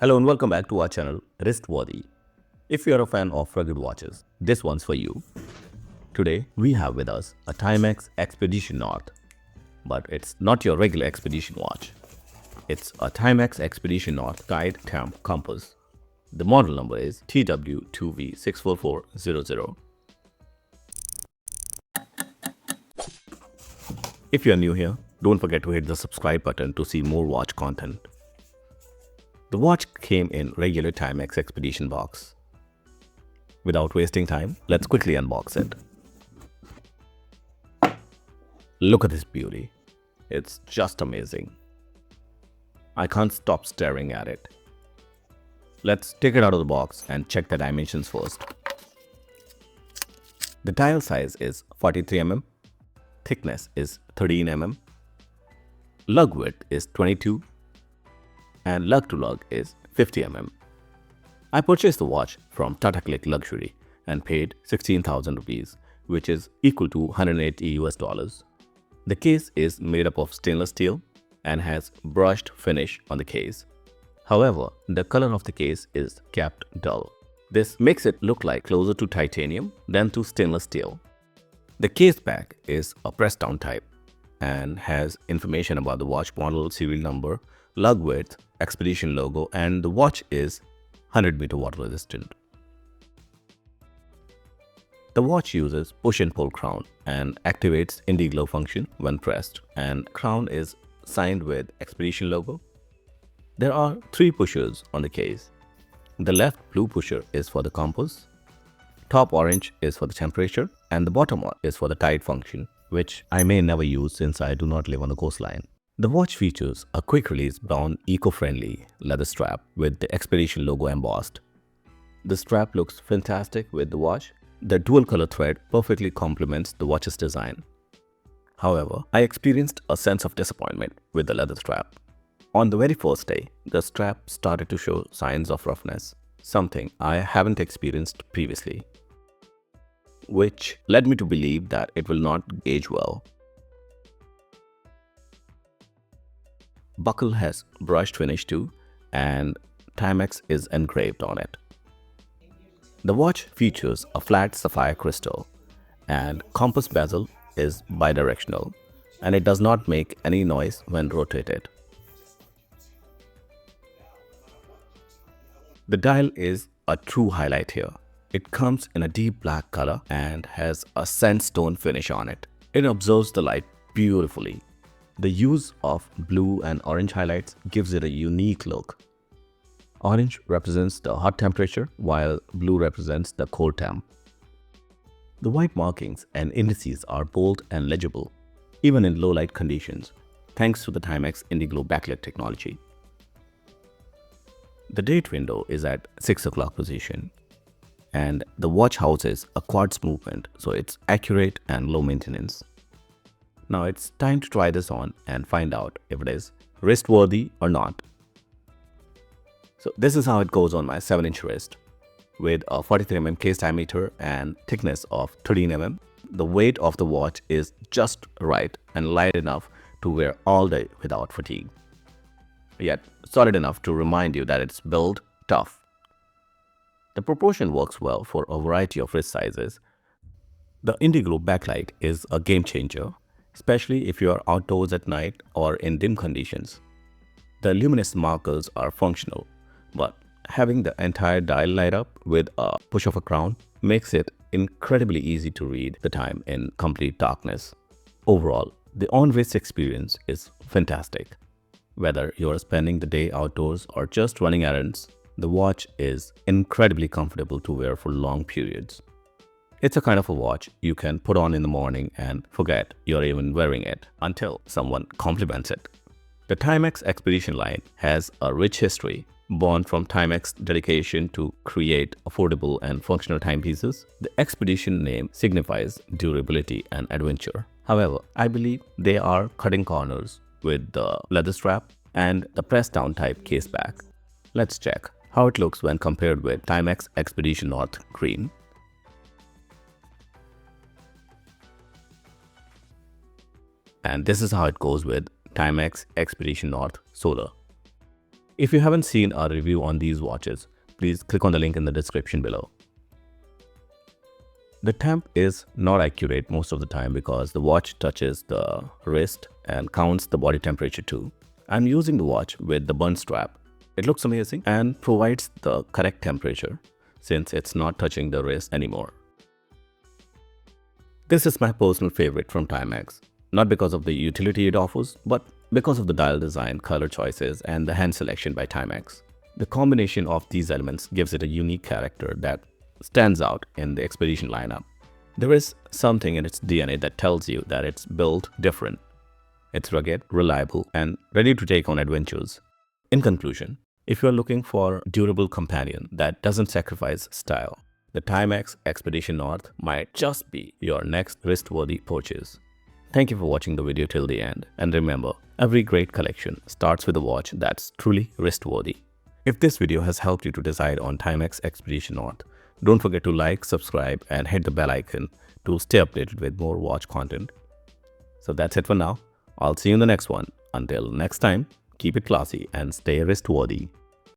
Hello and welcome back to our channel Wristworthy. If you're a fan of rugged watches, this one's for you. Today we have with us a Timex Expedition North, but it's not your regular Expedition watch. It's a Timex Expedition North Guide Temp Compass. The model number is TW2V64400. If you're new here, don't forget to hit the subscribe button to see more watch content. The watch came in regular Timex Expedition box. Without wasting time, let's quickly unbox it. Look at this beauty. It's just amazing. I can't stop staring at it. Let's take it out of the box and check the dimensions first. The dial size is 43 mm, thickness is 13 mm, lug width is 22 and lug to lug is 50 mm. I purchased the watch from Tata Click Luxury and paid 16,000 rupees, which is equal to 180 US dollars. The case is made up of stainless steel and has brushed finish on the case. However, the color of the case is kept dull. This makes it look like closer to titanium than to stainless steel. The case back is a press down type and has information about the watch model, serial number, lug width, Expedition logo, and the watch is 100-meter water resistant. The watch uses push and pull crown and activates Indiglo function when pressed, and crown is signed with Expedition logo. There are 3 pushers on the case. The left blue pusher is for the compass, top orange is for the temperature, and the bottom one is for the tide function, which I may never use since I do not live on the coastline. The watch features a quick-release brown eco-friendly leather strap with the Expedition logo embossed. The strap looks fantastic with the watch. The dual-color thread perfectly complements the watch's design. However, I experienced a sense of disappointment with the leather strap. On the very first day, the strap started to show signs of roughness, something I haven't experienced previously, which led me to believe that it will not age well. Buckle has brushed finish too, and Timex is engraved on it. The watch features a flat sapphire crystal, and compass bezel is bidirectional, and it does not make any noise when rotated. The dial is a true highlight here. It comes in a deep black color and has a sandstone finish on it. It absorbs the light beautifully. The use of blue and orange highlights gives it a unique look. Orange represents the hot temperature, while blue represents the cold temp. The white markings and indices are bold and legible, even in low light conditions, thanks to the Timex Indiglo backlit technology. The date window is at 6 o'clock position, and the watch houses a quartz movement, so it's accurate and low maintenance. Now it's time to try this on and find out if it is wrist-worthy or not. So this is how it goes on my 7-inch wrist with a 43 mm case diameter and thickness of 13 mm. The weight of the watch is just right and light enough to wear all day without fatigue, yet solid enough to remind you that it's built tough. The proportion works well for a variety of wrist sizes. The Indiglo backlight is a game changer, especially if you are outdoors at night or in dim conditions. The luminous markers are functional, but having the entire dial light up with a push of a crown makes it incredibly easy to read the time in complete darkness. Overall, the on-wrist experience is fantastic. Whether you are spending the day outdoors or just running errands, the watch is incredibly comfortable to wear for long periods. It's a kind of a watch you can put on in the morning and forget you're even wearing it until someone compliments it. The Timex Expedition line has a rich history born from Timex's dedication to create affordable and functional timepieces. The Expedition name signifies durability and adventure. However, I believe they are cutting corners with the leather strap and the press-down type case back. Let's check how it looks when compared with Timex Expedition North Green. And this is how it goes with Timex Expedition North Solar. If you haven't seen our review on these watches, please click on the link in the description below. The temp is not accurate most of the time because the watch touches the wrist and counts the body temperature too. I'm using the watch with the bund strap. It looks amazing and provides the correct temperature since it's not touching the wrist anymore. This is my personal favorite from Timex, not because of the utility it offers, but because of the dial design, color choices, and the hand selection by Timex. The combination of these elements gives it a unique character that stands out in the Expedition lineup. There is something in its DNA that tells you that it's built different. It's rugged, reliable, and ready to take on adventures. In conclusion, if you are looking for a durable companion that doesn't sacrifice style, the Timex Expedition North might just be your next wrist-worthy purchase. Thank you for watching the video till the end, and remember, every great collection starts with a watch that's truly wrist-worthy. If this video has helped you to decide on Timex Expedition North, don't forget to like, subscribe, and hit the bell icon to stay updated with more watch content. So that's it for now. I'll see you in the next one. Until next time, keep it classy and stay wrist-worthy.